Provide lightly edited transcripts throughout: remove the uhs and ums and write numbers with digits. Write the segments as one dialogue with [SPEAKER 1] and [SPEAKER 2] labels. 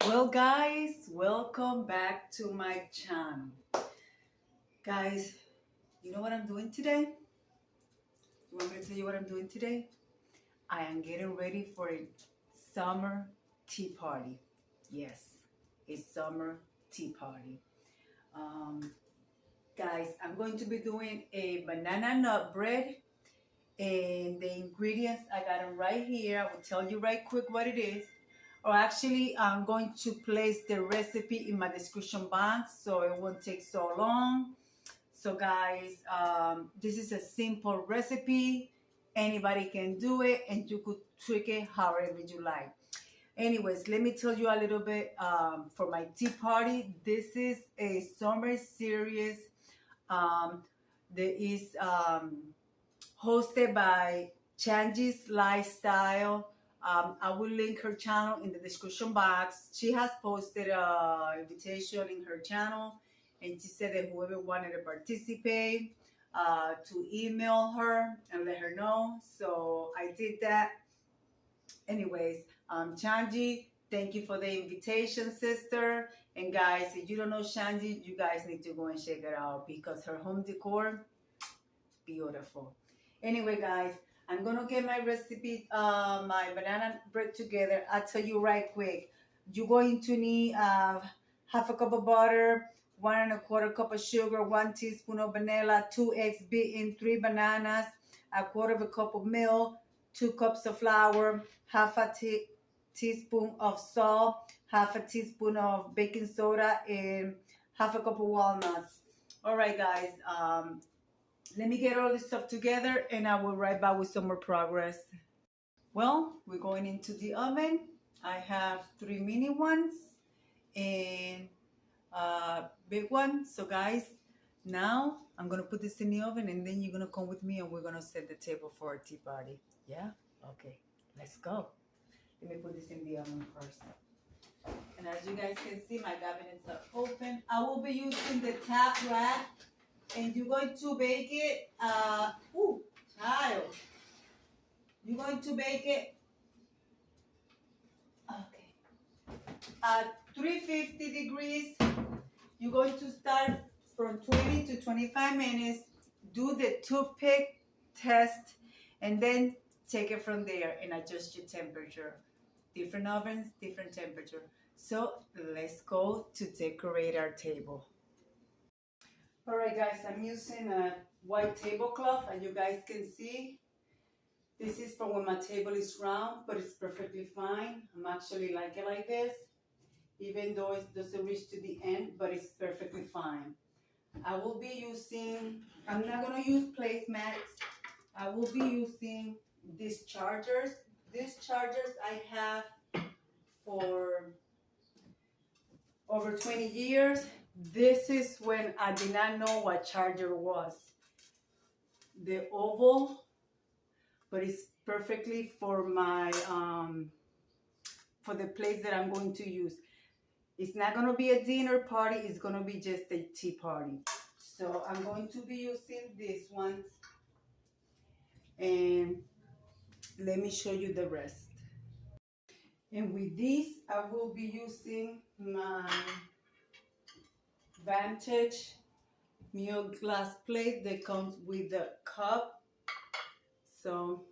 [SPEAKER 1] Well, guys, welcome back to my channel. Guys, you know what I'm doing today? You want me to tell you what I'm doing today? I am getting ready for a summer tea party. Yes, a summer tea party. Um, Guys, I'm going to be doing a banana nut bread, and the ingredients I got them right here. I will tell you right quick what it is. Or actually, I'm going to place the recipe in my description box so it won't take so long. So guys, this is a simple recipe. Anybody can do it, and you could tweak it however you like. Anyways, let me tell you a little bit for my tea party. This is a summer series that is hosted by Shangie's Lifestyle. I will link her channel in the description box. She has posted an invitation in her channel, and she said that whoever wanted to participate to email her and let her know. So I did that. Anyways, Shangie, thank you for the invitation, sister. And guys, if you don't know Shangie, you guys need to go and check it out because her home decor, beautiful. Anyway, guys, I'm gonna get my recipe, my banana bread together. I'll tell you right quick. You're going to need half a cup of butter, 1 1/4 cup of sugar, 1 teaspoon of vanilla, 2 eggs beaten, 3 bananas, 1/4 cup of milk, 2 cups of flour, half a teaspoon of salt, half a teaspoon of baking soda, and half a cup of walnuts. All right, guys. Let me get all this stuff together and I will right back with some more progress. Well, we're going into the oven. I have 3 mini ones and a big one. So guys, now I'm going to put this in the oven and then you're going to come with me and we're going to set the table for a tea party. Yeah? Okay, let's go. Let me put this in the oven first. And as you guys can see, my cabinets are open. I will be using the tap rack. And you're going to bake it, child. You're going to bake it, at 350 degrees. You're going to start from 20 to 25 minutes. Do the toothpick test, and then take it from there and adjust your temperature. Different ovens, different temperature. So let's go to decorate our table. All right, guys, I'm using a white tablecloth, and you guys can see this is for when my table is round, but it's perfectly fine. I'm actually like it like this, even though it doesn't reach to the end, but it's perfectly fine. I will be using, I'm not going to use placemats. I will be using these chargers. These chargers I have for over 20 years. This is when I did not know what charger was. The oval, but it's perfectly for my for the place that I'm going to use. It's not going to be a dinner party, it's going to be just a tea party. So I'm going to be using these ones, and let me show you the rest. And with this, I will be using my Vantage milk glass plate that comes with the cup. So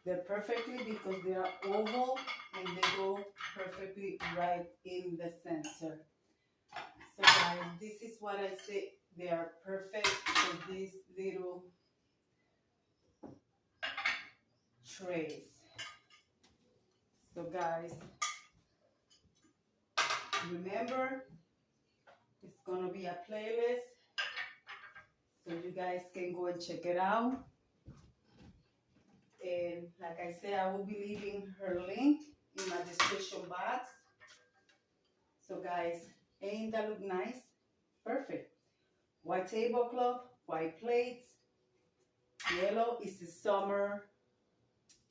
[SPEAKER 1] they're perfectly because they are oval and they go perfectly right in the center. So guys, this is what I say, they are perfect for these little trays. So guys, remember, it's gonna be a playlist, so you guys can go and check it out. And like I said, I will be leaving her link in my description box. So guys, ain't that look nice? Perfect. White tablecloth, white plates. Yellow is the summer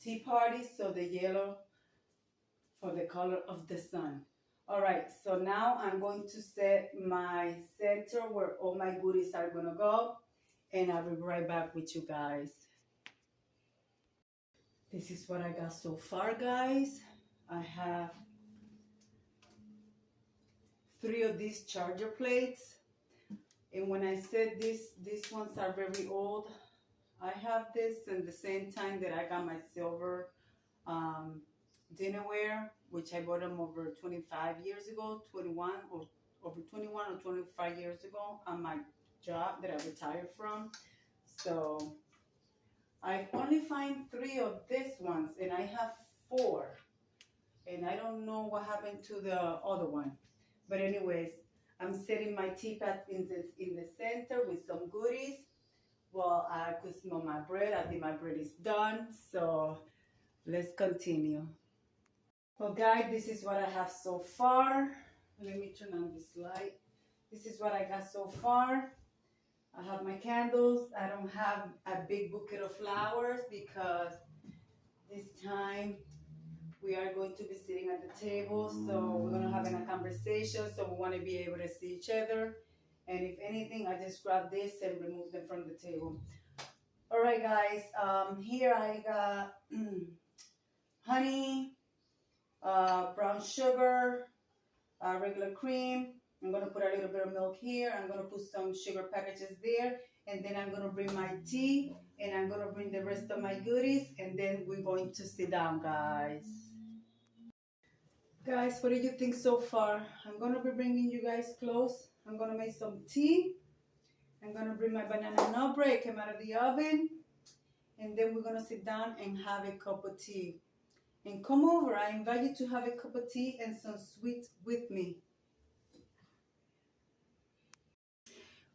[SPEAKER 1] tea party, so the yellow for the color of the sun. All right, so now I'm going to set my center where all my goodies are gonna go, and I'll be right back with you guys. This is what I got so far, guys. I have 3 of these charger plates. And when I said these ones are very old, I have this in the same time that I got my silver dinnerware, which I bought them over 25 years ago, 21 or over 21 or 25 years ago on my job that I retired from. So I only find 3 of these ones, and I have 4, and I don't know what happened to the other one. But anyways, I'm setting my teapot in the center with some goodies. Well, I could smell my bread. I think my bread is done. So let's continue. Well, guys, this is what I have so far. Let me turn on this light. This is what I got so far. I have my candles. I don't have a big bouquet of flowers because this time we are going to be sitting at the table. So we're going to have a conversation. So we want to be able to see each other. And if anything, I just grab this and remove them from the table. All right, guys. Here I got honey, brown sugar, regular cream. I'm going to put a little bit of milk here. I'm going to put some sugar packages there. And then I'm going to bring my tea. And I'm going to bring the rest of my goodies. And then we're going to sit down, guys. Guys, what do you think so far? I'm going to be bringing you guys close. I'm going to make some tea. I'm going to bring my banana nut bread, came out of the oven. And then we're going to sit down and have a cup of tea. And come over. I invite you to have a cup of tea and some sweets with me.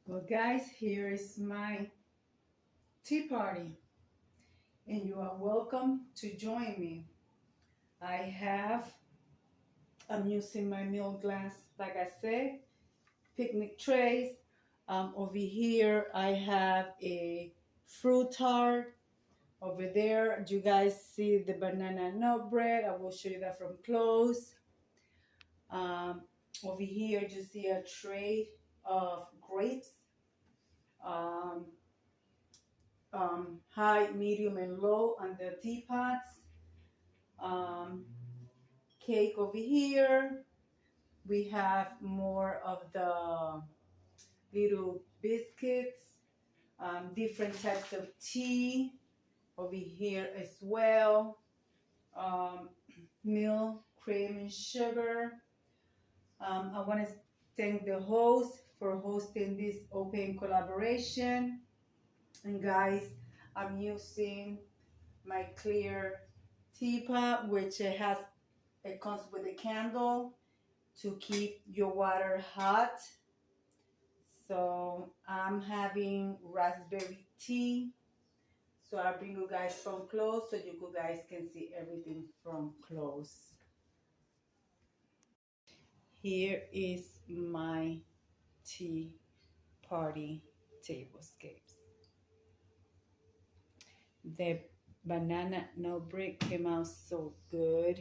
[SPEAKER 1] Well, guys, here is my tea party. And you are welcome to join me. I'm using my milk glass, like I said, picnic trays. Over here, I have a fruit tart. Over there, you guys see the banana nut bread. I will show you that from close. Over here, you see a tray of grapes. High, medium, and low on the teapots. Cake over here. We have more of the little biscuits, different types of tea over here as well. Milk, cream, and sugar. I want to thank the host for hosting this open collaboration. And guys, I'm using my clear teapot, which it comes with a candle to keep your water hot. So I'm having raspberry tea. So I'll bring you guys from close so you guys can see everything from close. Here is my tea party tablescapes. The banana nut bread came out so good.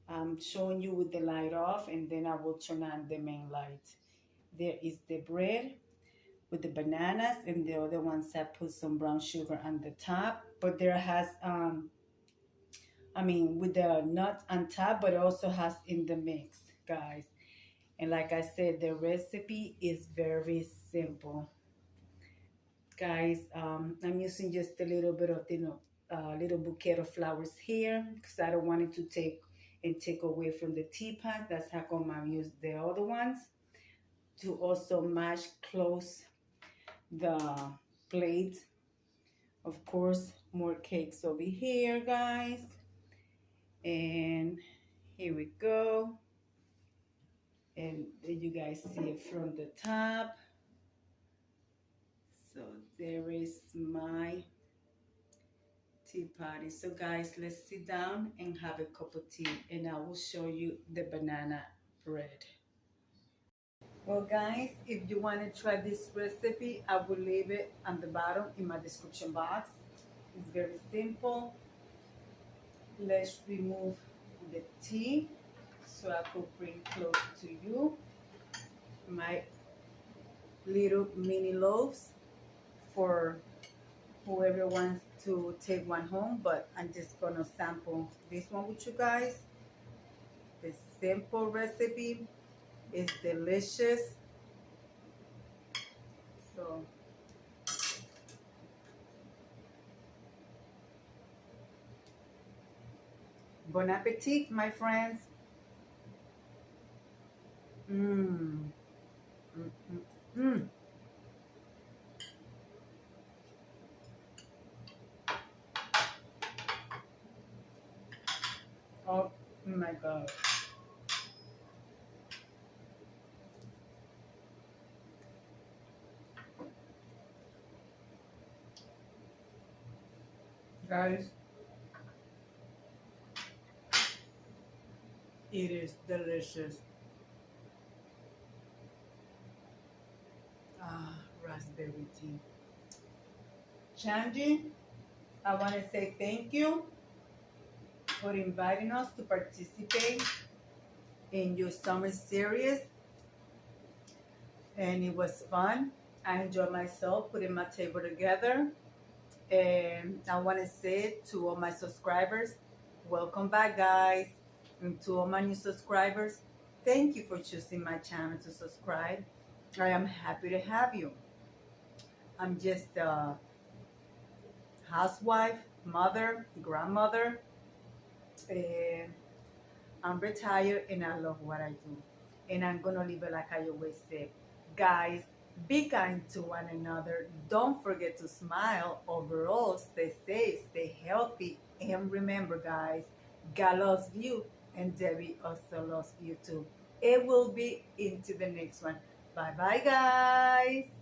[SPEAKER 1] I'm showing you with the light off, and then I will turn on the main light. There is the bread with the bananas, and the other ones I put some brown sugar on the top. But there has, with the nuts on top, but it also has in the mix, guys. And like I said, the recipe is very simple. Guys, I'm using just a little bit of, little bouquet of flowers here because I don't want it to take away from the teapot. That's how come I use the other ones to also match close the plate. Of course, more cakes over here, guys. And here we go. And you guys see it from the top. So there is my tea party. So guys, let's sit down and have a cup of tea, and I will show you the banana bread. Well guys, if you want to try this recipe, I will leave it on the bottom in my description box. It's very simple. Let's remove the tea so I could bring close to you my little mini loaves for whoever wants to take one home, but I'm just gonna sample this one with you guys. The simple recipe, It's delicious. So bon appetit, my friends. Mmm. Mm, mm, mm. Oh my God. Guys, it is delicious. Ah, raspberry tea. Shangie, I want to say thank you for inviting us to participate in your summer series, and it was fun. I enjoyed myself putting my table together, and I want to say to all my subscribers, welcome back, guys. And to all my new subscribers, thank you for choosing my channel to subscribe. I am happy to have you. I'm just a housewife, mother, grandmother, and I'm retired and I love what I do. And I'm gonna leave it like I always say. Guys, be kind to one another. Don't forget to smile. Overall, stay safe, stay healthy. And remember, guys, God loves you and Debbie also loves you too. It will be into the next one. Bye bye, guys.